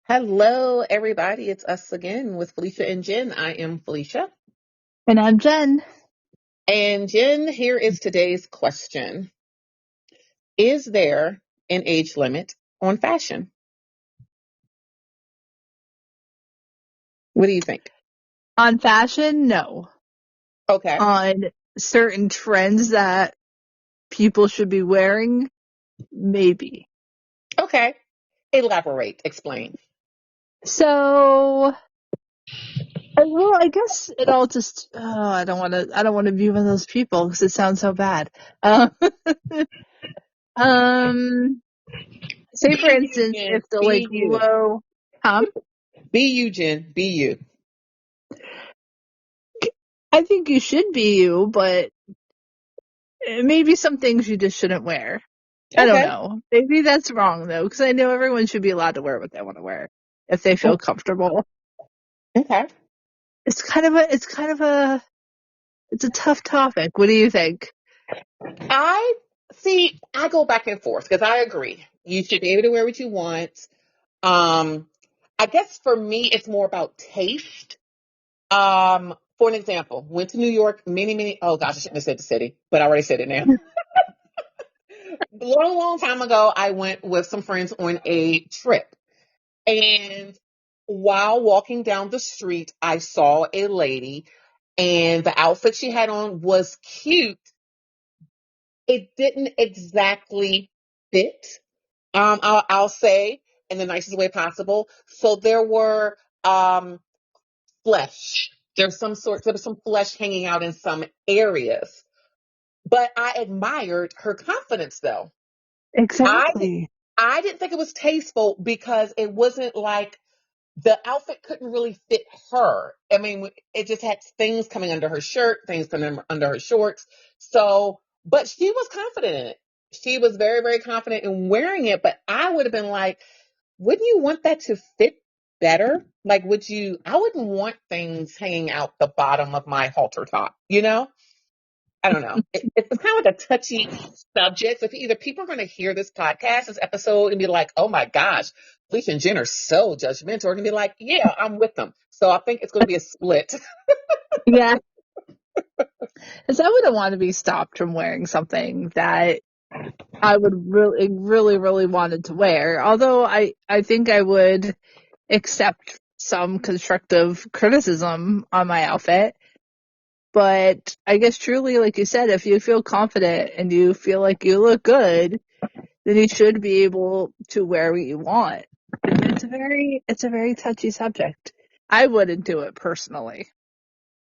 Hello, everybody. It's us again with Felicia and Jen. I am Felicia. And I'm Jen. And Jen, here is today's question. Is there an age limit on fashion? What do you think? On fashion, no. Okay. On certain trends that people should be wearing, maybe. Okay. Elaborate. Explain. So, well, I guess it all just. Oh, I don't want to be one of those people because it sounds so bad. Uh, um, say for Be you, instance, Jen. if the like Be you. low, Be you, Jen. Be you. I think you should be you, but maybe some things you just shouldn't wear. I don't Okay. know. Maybe that's wrong though, because I know everyone should be allowed to wear what they want to wear if they feel comfortable. Okay. It's a tough topic. What do you think? I see. I go back and forth because I agree. You should be able to wear what you want. Um, I guess for me, it's more about taste. For an example, went to New York oh gosh, I shouldn't have said the city, but I already said it now. A long, long time ago, I went with some friends on a trip. And while walking down the street, I saw a lady and the outfit she had on was cute. It didn't exactly fit, I'll say in the nicest way possible. So there were, flesh. There was some flesh hanging out in some areas. But I admired her confidence though. I Exactly. I didn't think it was tasteful because it wasn't like the outfit couldn't really fit her. I mean, it just had things coming under her shirt, things coming under her shorts. So, but she was confident in it. She was very, very confident in wearing it. But I would have been like, wouldn't you want that to fit better? Like, I wouldn't want things hanging out the bottom of my halter top, you know? I don't know. It's kind of like a touchy subject. So if either people are going to hear this podcast, this episode, and be like, oh my gosh, Felicia and Jen are so judgmental, or going to be like, yeah, I'm with them. So I think it's going to be a split. Yeah. Because I wouldn't want to be stopped from wearing something that I would really, really, really wanted to wear. Although I think I would accept some constructive criticism on my outfit. But I guess truly, like you said, if you feel confident and you feel like you look good, then you should be able to wear what you want. It's a very touchy subject. I wouldn't do it personally.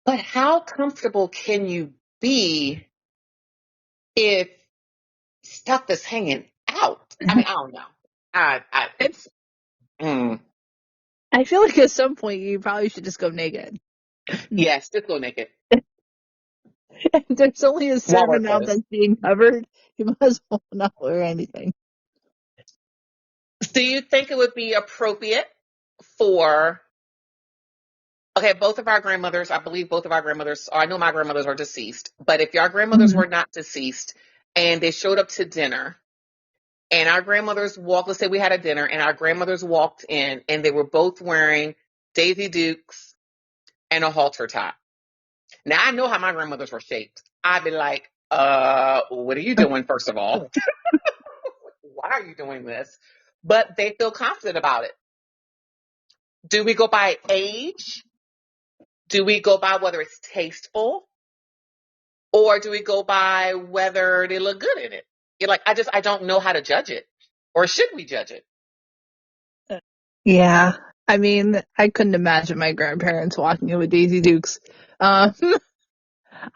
But how comfortable can you be if stuff is hanging out? I mean, I don't know. It's, mm, I feel like at some point you probably should just go naked. yes, just go naked. There's only a certain Walmart amount says. that's being covered. You might as well not wear anything. Do you think it would be appropriate for okay, both of our grandmothers, I believe both of our grandmothers, or I know my grandmothers are deceased, but if your grandmothers Mhm. were not deceased and they showed up to dinner and our grandmothers walked, let's say we had a dinner and our grandmothers walked in and they were both wearing Daisy Dukes and a halter top. Now I know how my grandmothers were shaped. I'd be like, what are you doing, first of all? Why are you doing this? But they feel confident about it. Do we go by age? Do we go by whether it's tasteful? Or do we go by whether they look good in it? You're like, I don't know how to judge it. Or should we judge it? Yeah. I mean, I couldn't imagine my grandparents walking in with Daisy Dukes. Um,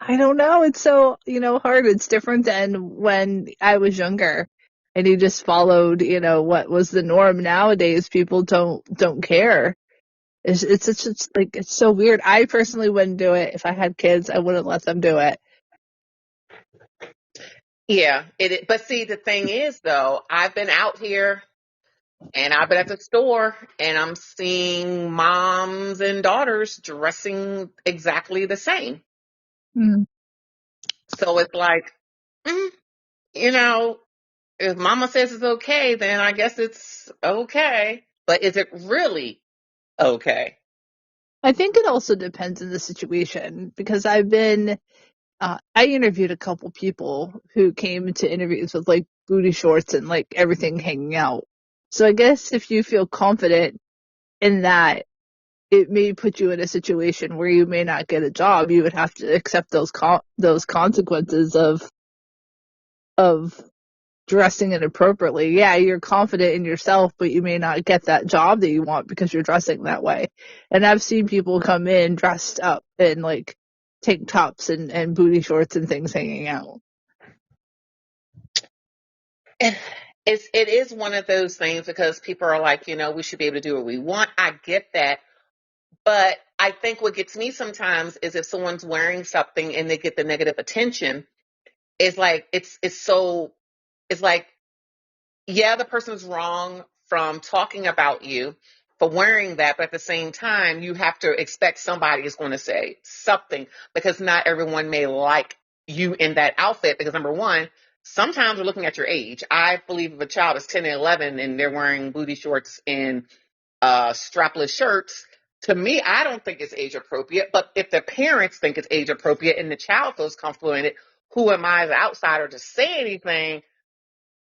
I don't know. It's so, hard. It's different than when I was younger and you just followed, what was the norm. Nowadays, people don't care. It's like, it's so weird. I personally wouldn't do it. If I had kids, I wouldn't let them do it. Yeah, but see, the thing is, though, I've been out here and I've been at the store and I'm seeing moms and daughters dressing exactly the same. Mm. So it's like, mm, you know, if mama says it's okay, then I guess it's okay. but is it really okay? I think it also depends on the situation because I interviewed a couple people who came to interviews with like booty shorts and like everything hanging out. So I guess if you feel confident in that, it may put you in a situation where you may not get a job. You would have to accept those consequences of dressing inappropriately. Yeah, you're confident in yourself, but you may not get that job that you want because you're dressing that way. And I've seen people come in dressed up in like tank tops and booty shorts and things hanging out. And it is one of those things because people are like, we should be able to do what we want. I get that. But I think what gets me sometimes is if someone's wearing something and they get the negative attention, it's like it's like, yeah, the person's wrong from talking about you for wearing that, but at the same time, you have to expect somebody is going to say something because not everyone may like you in that outfit because number one, sometimes we're looking at your age. I believe if a child is 10 and 11 and they're wearing booty shorts and strapless shirts, to me, I don't think it's age appropriate. But if the parents think it's age appropriate and the child feels comfortable in it, who am I as an outsider to say anything?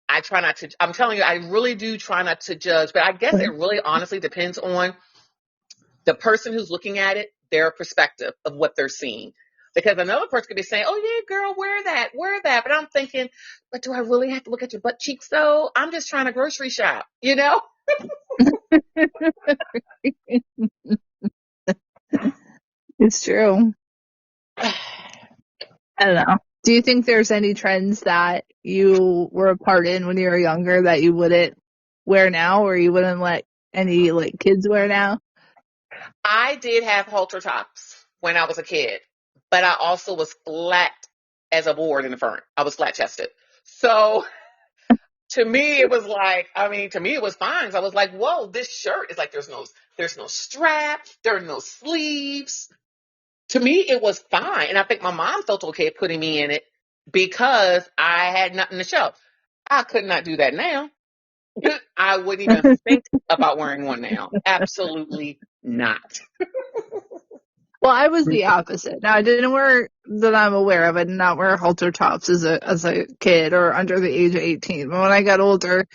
I try not to, I'm telling you, I really do try not to judge, but I guess it really honestly depends on the person who's looking at it, their perspective of what they're seeing. Because another person could be saying, oh, yeah, girl, wear that, wear that. But I'm thinking, but do I really have to look at your butt cheeks though? I'm just trying to grocery shop, you know? It's true. I don't know. Do you think there's any trends that you were a part in when you were younger that you wouldn't wear now or you wouldn't let any like kids wear now? I did have halter tops when I was a kid, but I also was flat as a board in the front. I was flat chested. So to me, it was like, to me, it was fine. 'Cause I was like, whoa, this shirt is like, there's no strap. There are no sleeves. To me, it was fine. And I think my mom felt okay putting me in it because I had nothing to show. I could not do that now. I wouldn't even think about wearing one now. Absolutely not. Well, I was the opposite. Now, I didn't wear that I'm aware of. I did not wear halter tops as a kid or under the age of 18. But when I got older,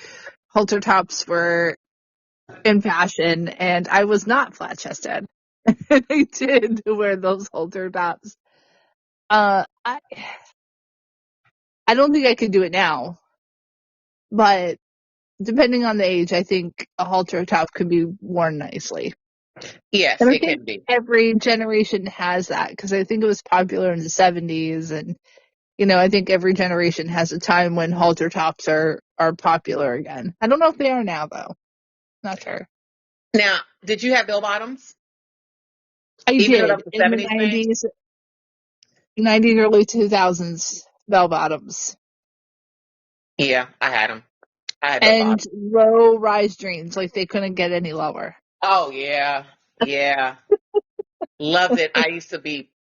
halter tops were in fashion, and I was not flat chested. And I did wear those halter tops. I don't think I could do it now, but depending on the age, I think a halter top could be worn nicely. Yes, And I it think can be. every generation has that because I think it was popular in the 70s and I think every generation has a time when halter tops are popular again. I don't know if they are now though. Not sure. Now, did you have bell bottoms? I Even though that did was a in the 70s thing? 90s, early 2000s bell bottoms Yeah, I had them. I had bell and bottoms. low rise jeans, like they couldn't get any lower. Oh, yeah. Yeah. Loved it.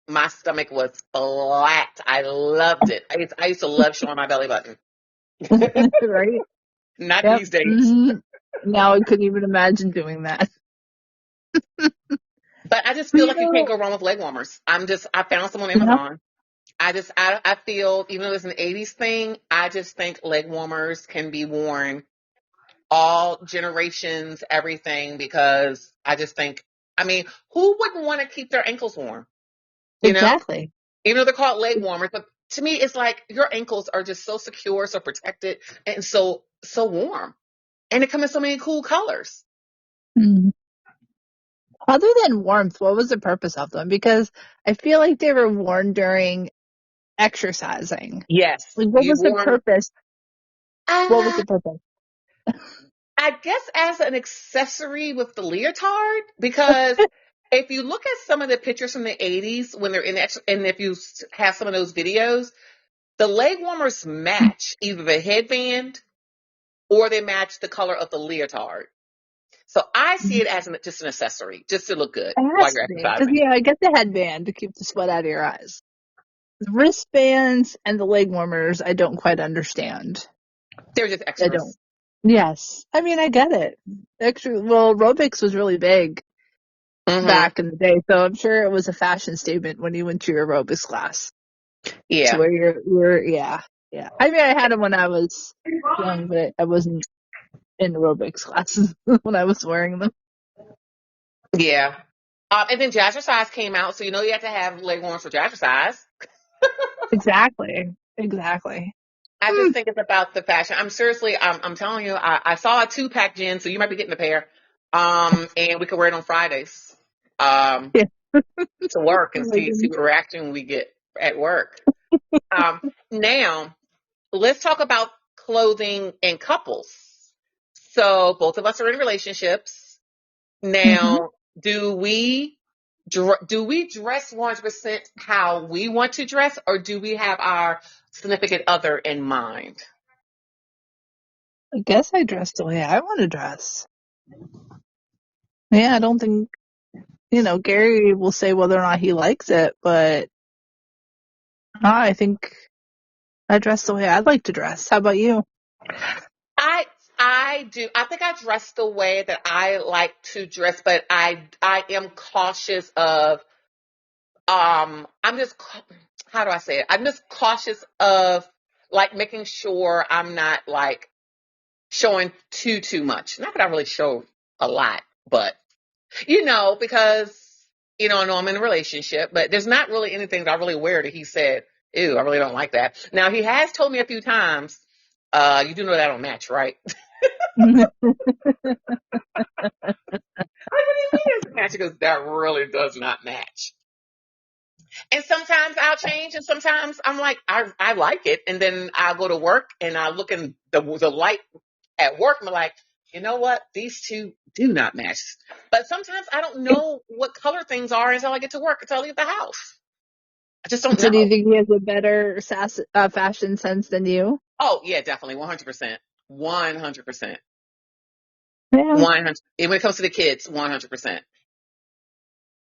My stomach was flat. I loved it. I used to love showing my belly button. Right? Not Yep. these days. Now I couldn't even imagine doing that. But I just But feel like you can't go wrong with leg warmers. I found some on yeah, Amazon. I feel, even though it's an 80s thing, I just think leg warmers can be worn all generations, everything, because I just think, who wouldn't want to keep their ankles warm? You know, exactly. even though they're called leg warmers, but to me, it's like your ankles are just so secure, so protected, and so warm. And they come in so many cool colors. Mhm. Other than warmth, what was the purpose of them? Because I feel like they were worn during exercising. Yes, Like, what you was the wore 'em. purpose? What was Uh, the purpose? I guess as an accessory with the leotard, because if you look at some of the pictures from the 80s when they're and if you have some of those videos, the leg warmers match either the headband or they match the color of the leotard. So I see it as just an accessory, just to look good It while has you're to be. Because, exercising. yeah, I get the headband to keep the sweat out of your eyes. The wristbands and the leg warmers, I don't quite understand. They're just I don't. extras. Yes. I mean, I get it. Actually, well, aerobics was really big Hmm. back in the day, so I'm sure it was a fashion statement when you went to your aerobics class to Yeah. where yeah, yeah. I mean, I had them when I was young, but I wasn't in aerobics classes when I was wearing them. Yeah. And then jazzercise came out, so you have to have leghorns for jazzercise. Exactly. Exactly. I Hmm. just think it's about the fashion. I'm telling you, I saw a 2-pack, Jen, so you might be getting a pair. And we could wear it on Fridays. Um, Yeah. to work Oh and my see goodness. what reaction we get at work. Um, Now let's talk about clothing and couples. So both of us are in relationships. Hmm. Now, do we do we dress 100% how we want to dress, or do we have our significant other in mind? I guess I dress the way I want to dress. Yeah, I don't think, Gary will say whether or not he likes it, but I think I dress the way I'd like to dress. How about you? I I do. I think I dress the way that I like to dress, but I am cautious of I'm just how do I say it? I'm just cautious of like making sure I'm not like showing too much. Not that I really show a lot, but because I know I'm in a relationship, but there's not really anything that I really wear that he said, ew, I really don't like that. Now he has told me a few times, you do know that don't match, right? What do you mean it doesn't match? Because that really does not match. And sometimes I'll change, and sometimes I'm like, I like it, and then I'll go to work and I look in the light at work, and I'm like, you know what? These two do not match. But sometimes I don't know what color things are until I get to work, until I leave the house. I just don't So do you know. think he has a better fashion sense than you? Oh yeah, definitely, 100%, 100%, Yeah, 100. And when it comes to the kids, 100%.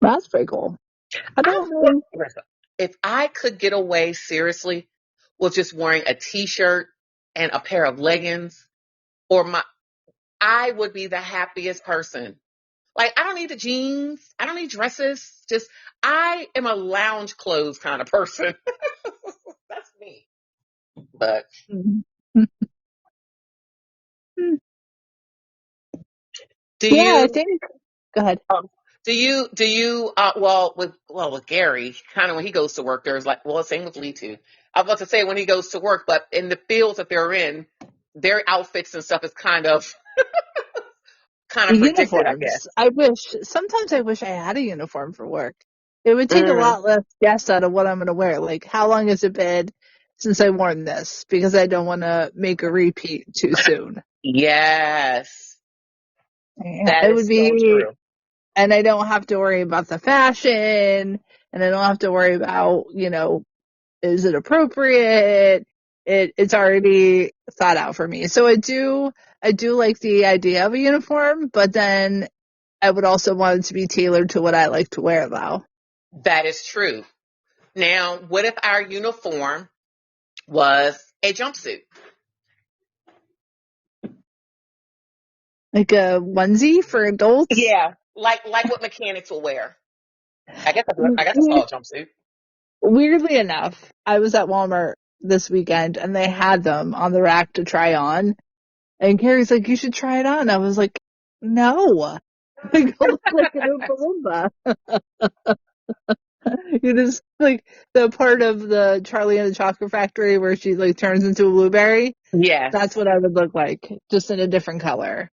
that's pretty cool. I I don't know. if I could get away seriously with just wearing a t-shirt and a pair of leggings, or I would be the happiest person. Like I don't need the jeans, I don't need dresses. Just I am a lounge clothes kind of person. That's me. But Mhm. do Yeah, I you? think. Go ahead. Do you with Gary, kind of when he goes to work, there's like, well, same with Lee too. I was about to say when he goes to work, but in the fields that they're in, their outfits and stuff is kind of predicted, I guess. Uniforms. Sometimes I wish I had a uniform for work. It would take a Mm, lot less guess out of what I'm going to wear. Like, how long has it been since I worn this? Because I don't want to make a repeat too soon. yes, Yeah, that it is would so be, true. and I don't have to worry about the fashion, and I don't have to worry about, is it appropriate? It's already thought out for me. So I do like the idea of a uniform, but then I would also want it to be tailored to what I like to wear though. That is true. Now, what if our uniform was a jumpsuit? Like a onesie for adults. Yeah, like what mechanics will wear. I guess it's We- called a jumpsuit. Weirdly enough, I was at Walmart this weekend and they had them on the rack to try on. And Carrie's like, "You should try it on." I was like, "No." Like, I look like an Oompa Loompa. You just like the part of the Charlie and the Chocolate Factory where she like turns into a blueberry. That's Yes, what I would look like, just in a different color.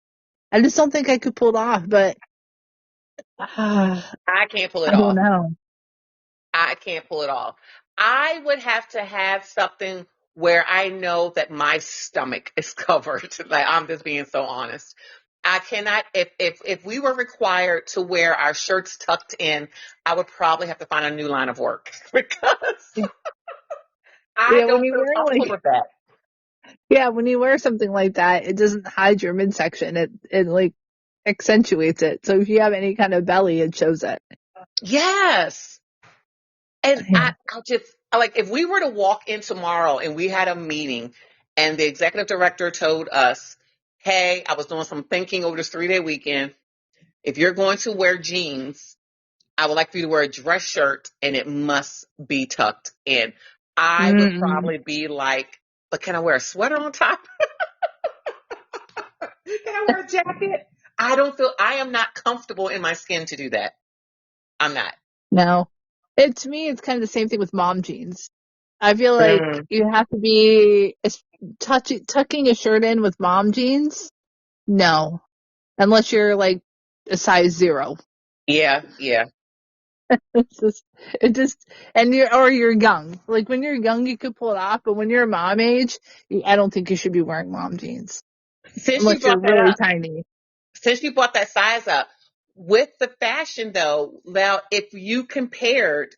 I just don't think I could pull it off, but I can't pull it I don't off. know. I can't pull it off. I would have to have something where I know that my stomach is covered. Like I'm just being so honest. I cannot if we were required to wear our shirts tucked in, I would probably have to find a new line of work because I Yeah, when don't you feel wear comfortable like with that. yeah, when you wear something like that, it doesn't hide your midsection. It like accentuates it. So if you have any kind of belly, it shows it. Yes. And Yeah. I just like if we were to walk in tomorrow and we had a meeting and the executive director told us, hey, I was doing some thinking over this 3-day weekend. If you're going to wear jeans, I would like for you to wear a dress shirt and it must be tucked in. I would Mm-mm. probably be like, but can I wear a sweater on top? Can I wear a jacket? I am not comfortable in my skin to do that. I'm not. No. To me, it's kind of the same thing with mom jeans. I feel like Mm, you have to be tucking a shirt in with mom jeans. No, unless you're like a size 0. yeah, yeah. It's just, it just, and you're young. Like when you're young, you could pull it off, but when you're mom age, I don't think you should be wearing mom jeans Since you unless you're brought that really up, tiny. since you brought that size up, with the fashion though, now if you compared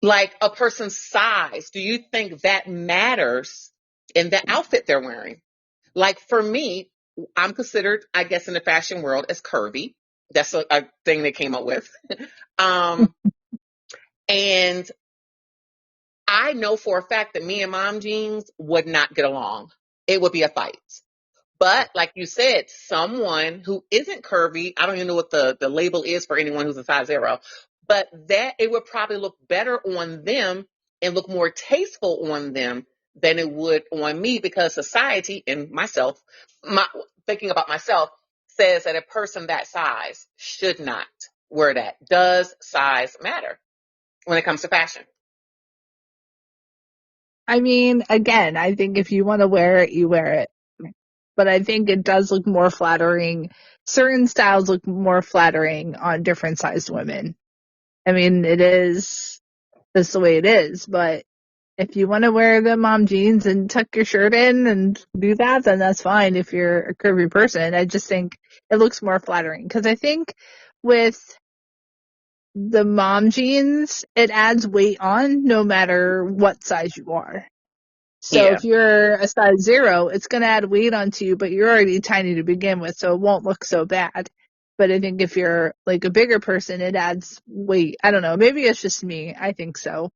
like a person's size, do you think that matters in the outfit they're wearing? Like for me, I'm considered, I guess, in the fashion world as curvy. That's a thing they came up with. Um, and I know for a fact that me and mom jeans would not get along. It would be a fight. But like you said, someone who isn't curvy, I don't even know what the label is for anyone who's a size 0, but that it would probably look better on them and look more tasteful on them than it would on me because society and myself, my, thinking about myself, says that a person that size should not wear that. Does size matter when it comes to fashion? I mean, again, I think if you want to wear it, you wear it. But I think it does look more flattering. Certain styles look more flattering on different sized women. I mean, it is just the way it is. But if you want to wear the mom jeans and tuck your shirt in and do that, then that's fine if you're a curvy person. I just think it looks more flattering because I think with the mom jeans, it adds weight on no matter what size you are. So Yeah. if you're a size 0, it's going to add weight onto you, but you're already tiny to begin with, so it won't look so bad. But I think if you're like a bigger person, it adds weight. I don't know. Maybe it's just me. I think so.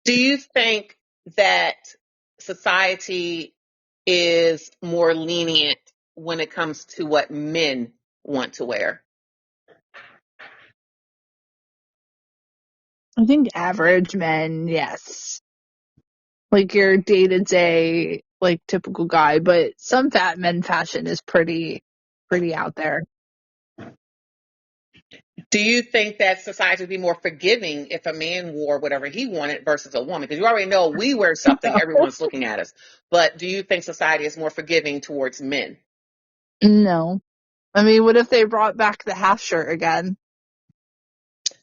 Do you think that society is more lenient when it comes to what men want to wear? I think average men, yes. Like your day to day, like typical guy, but some fat men fashion is pretty out there. Do you think that society would be more forgiving if a man wore whatever he wanted versus a woman? Because you already know we wear something, everyone's looking at us. But do you think society is more forgiving towards men? No. I mean, what if they brought back the half shirt again?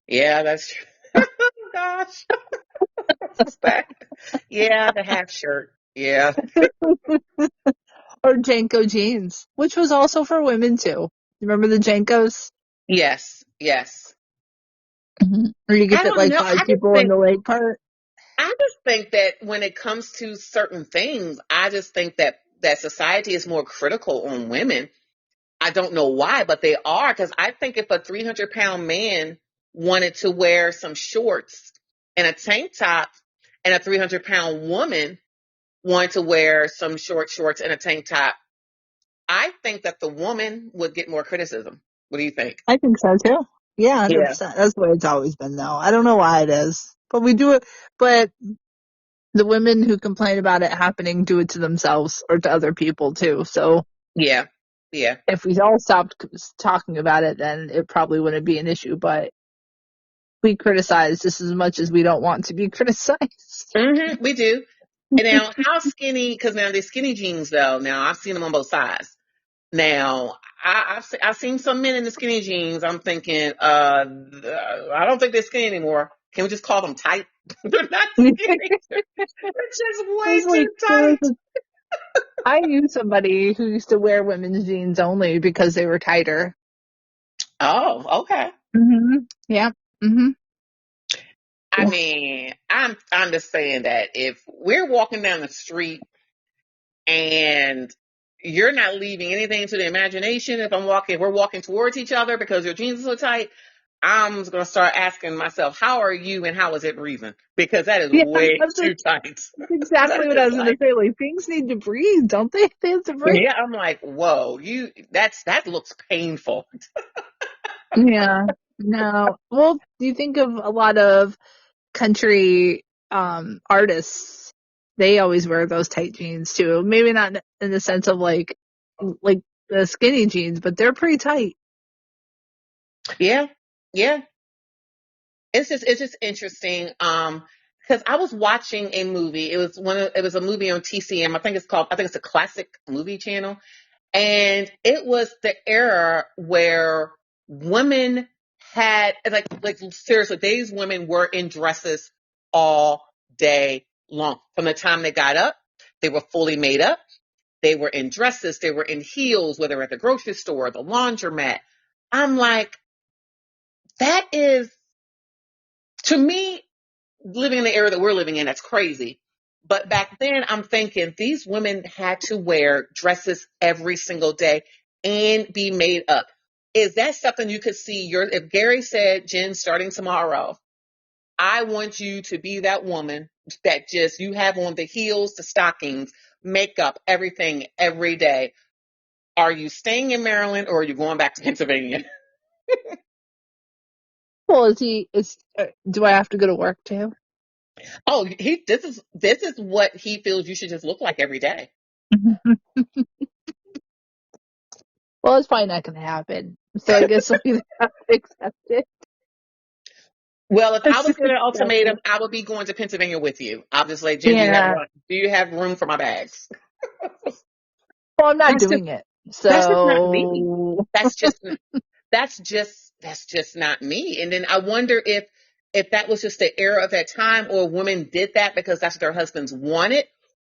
Yeah, that's true. Oh, gosh. Yeah, the half shirt. Yeah. Or Janko jeans, which was also for women too. You remember the Jankos? Yes. Yes. Or you could I fit don't like know. 5 people in the leg part. I just think that when it comes to certain things, I just think that society is more critical on women. I don't know why, but they are because I think if a 300-pound man wanted to wear some shorts and a tank top, and a 300-pound woman wanted to wear some short shorts and a tank top, I think that the woman would get more criticism. What do you think? I think so too. Yeah, Yeah. 100%. That's the way it's always been though. I don't know why it is. But we do it, but the women who complain about it happening do it to themselves or to other people too. So Yeah. Yeah. if we all stopped talking about it, then it probably wouldn't be an issue. But we criticize just as much as we don't want to be criticized. We do. And now, how skinny? Because now they're skinny jeans, though. Now I've seen them on both sides. Now I've seen some men in the skinny jeans. I'm thinking, I don't think they're skinny anymore. Can we just call them tight? They're not skinny. They're just way It's like too tight. I knew somebody who used to wear women's jeans only because they were tighter. Oh, okay. Yeah. hmm I mean, I'm just saying that if we're walking down the street and you're not leaving anything to the imagination, if we're walking towards each other because your jeans are so tight, I'm going to start asking myself, how are you and how is it breathing? Because that is Yeah, way that's too tight. That exactly what I is was going to like, say. Like, things need to breathe, don't they? They have to breathe. yeah, I'm like, whoa, that looks painful. Yeah. No. Well, do you think of a lot of country artists? They always wear those tight jeans too. Maybe not in the sense of like the skinny jeans, but they're pretty tight. Yeah, yeah. It's just interesting. Because I was watching a movie. It was a movie on TCM. I think it's a classic movie channel. And it was the era where women had like seriously, these women were in dresses all day long. From the time they got up, they were fully made up. They were in dresses, they were in heels, whether at the grocery store, the laundromat. I'm like, that is to me, living in the era that we're living in, that's crazy. But back then, I'm thinking these women had to wear dresses every single day and be made up. Is that something you could see if Gary said, Jen, starting tomorrow, I want you to be that woman that just you have on the heels, the stockings, makeup, everything every day. Are you staying in Maryland or are you going back to Pennsylvania? Well, do I have to go to work too? Oh, this is what he feels you should just look like every day. Well, it's probably not going to happen. So I guess we have to accept it. Well, if I Let's was just given an accept ultimatum, it. I would be going to Pennsylvania with you. I'll just like, Jen, Yeah. do you have room for my bags? Well, I'm not That's just doing it. that's just not me. So, That's just that's just not me. And then I wonder if that was just the era of that time, or women did that because that's what their husbands wanted,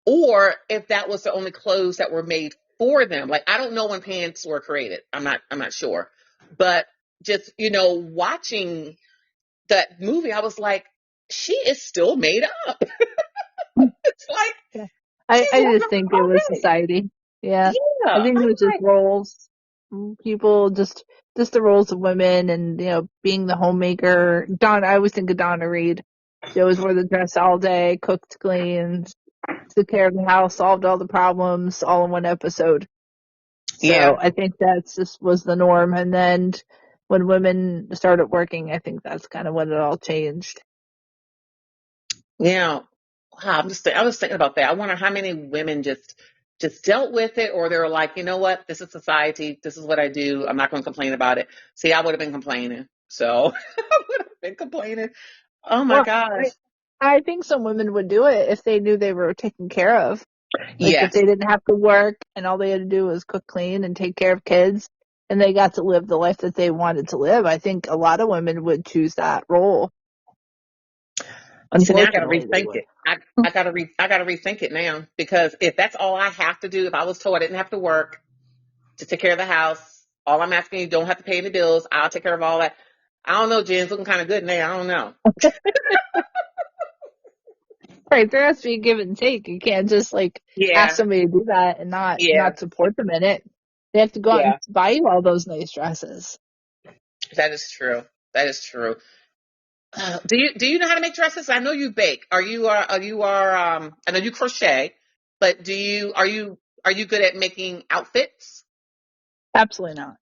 or if that was the only clothes that were made for them. Like I don't know when pants were created. I'm not sure. But just, watching that movie, I was like, she is still made up. It's like yeah. she's I woken just up think it was already. society. Yeah. I Yeah. think it I'm was just like, roles. People just the roles of women and, being the homemaker. I always think of Donna Reed. She always wore the dress all day, cooked, cleaned, took care of the house, solved all the problems all in one episode. yeah, So I think that's just was the norm. And then when women started working, I think that's kind of when it all changed. yeah. Wow, I was thinking about that. I wonder how many women just dealt with it, or they're like, you know what, this is society. This is what I do. I'm not going to complain about it. See, I would have been complaining. So I would have been complaining. Oh my Well, gosh. I think some women would do it if they knew they were taken care of. Like if Yes. they didn't have to work and all they had to do was cook, clean, and take care of kids, and they got to live the life that they wanted to live. I think a lot of women would choose that role. So now I got to Unfortunately, they rethink would. it. I got to rethink it now, because if that's all I have to do, if I was told I didn't have to work to take care of the house, all I'm asking, you don't have to pay any bills. I'll take care of all that. I don't know, Jen's looking kind of good now. I don't know. Right, there has to be a give and take. You can't just like ask Yeah, somebody to do that and not yeah, not support them in it. They have to go out and yeah. buy you all those nice dresses. That is true. That is true. Do you know how to make dresses? I know you bake. I know you crochet, but are you good at making outfits? Absolutely not.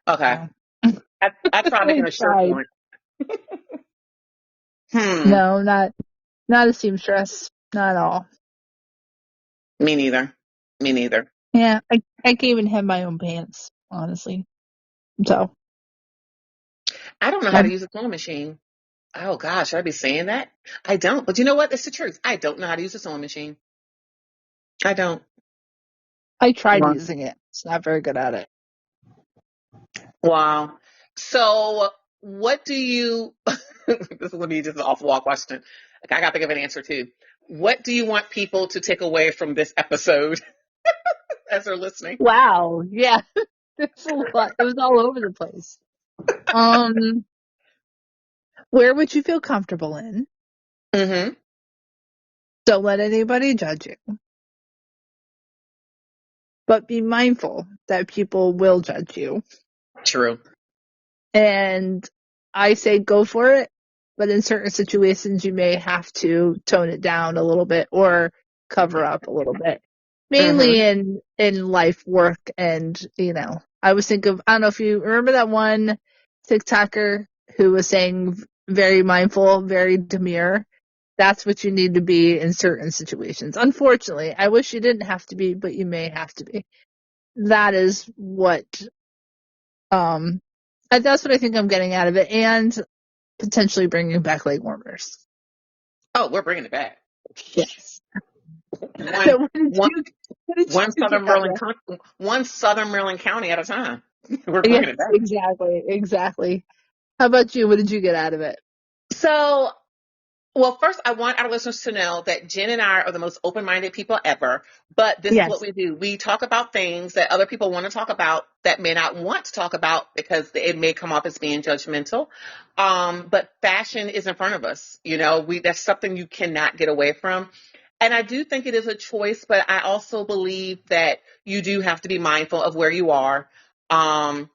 Okay. No. I tried I making a shirt tried. once. Hmm. No, not a seamstress. Not at all. Me neither. Me neither. Yeah, I can't even have my own pants, honestly. So I don't know how to I use a sewing machine. Oh gosh, should I be saying that? I don't. But you know what? It's the truth. I don't know how to use a sewing machine. I don't. I tried Wow. using it. It's not very good at it. Wow. So, what do you? This is gonna be just an off-wall question. Like, I got to think of an answer too. What do you want people to take away from this episode as they're listening? Wow. Yeah. There's a lot. It was all over the place. Um, where would you feel comfortable in? Mm-hmm. Don't let anybody judge you, but be mindful that people will judge you. True. And I say go for it, but in certain situations you may have to tone it down a little bit or cover up a little bit. Mainly Mm-hmm. in life, work, and I was thinking of, I don't know if you remember that one TikToker who was saying very mindful, very demure. That's what you need to be in certain situations. Unfortunately, I wish you didn't have to be, but you may have to be. That is what that's what I think I'm getting out of it, and potentially bringing back leg warmers. Oh, we're bringing it back. Yes. So One, what did one, you what did you get out of it? One Southern Maryland county at a time. We're bringing Yes, it back. exactly. How about you? What did you get out of it? So, well, first, I want our listeners to know that Jen and I are the most open-minded people ever. But this is what Yes. we do. We talk about things that other people want to talk about that may not want to talk about because it may come off as being judgmental. But fashion is in front of us. That's something you cannot get away from. And I do think it is a choice, but I also believe that you do have to be mindful of where you are. Um,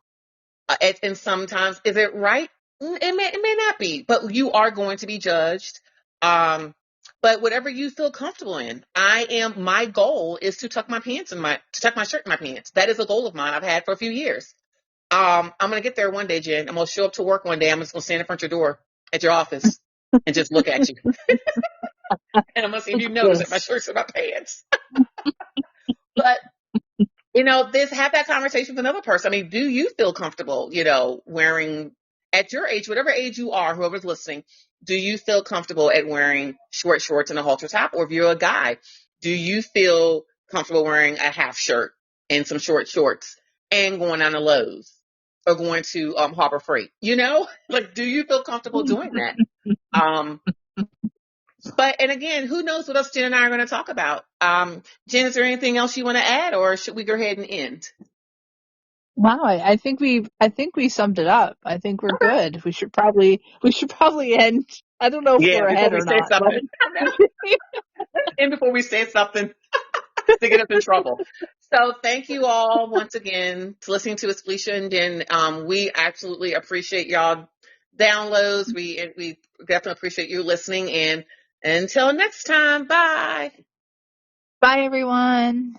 and sometimes, is it right? It may not be, but you are going to be judged. Um, but whatever you feel comfortable in, my goal is to tuck my shirt in my pants. That is a goal of mine I've had for a few years. I'm going to get there one day, Jen. I'm going to show up to work one day. I'm just going to stand in front of your door at your office and just look at you. And I'm going to see if you notice that my Yes. shirt's in my pants. But this have that conversation with another person. I mean, do you feel comfortable, wearing at your age, whatever age you are, whoever's listening, do you feel comfortable at wearing short shorts and a halter top? Or if you're a guy, do you feel comfortable wearing a half shirt and some short shorts and going down to Lowe's or going to Harbor Freight? Like, do you feel comfortable doing that? Um, and again, who knows what else Jen and I are going to talk about? Jen, is there anything else you want to add, or should we go ahead and end? Wow, I think we summed it up. I think we're good. We should probably end. I don't know if Yeah, we're before ahead we or say not, but something. And before we say something to get us in trouble. So thank you all once again to listening to us, Felicia and Jen. We absolutely appreciate y'all downloads. We definitely appreciate you listening. And until next time, bye. bye everyone.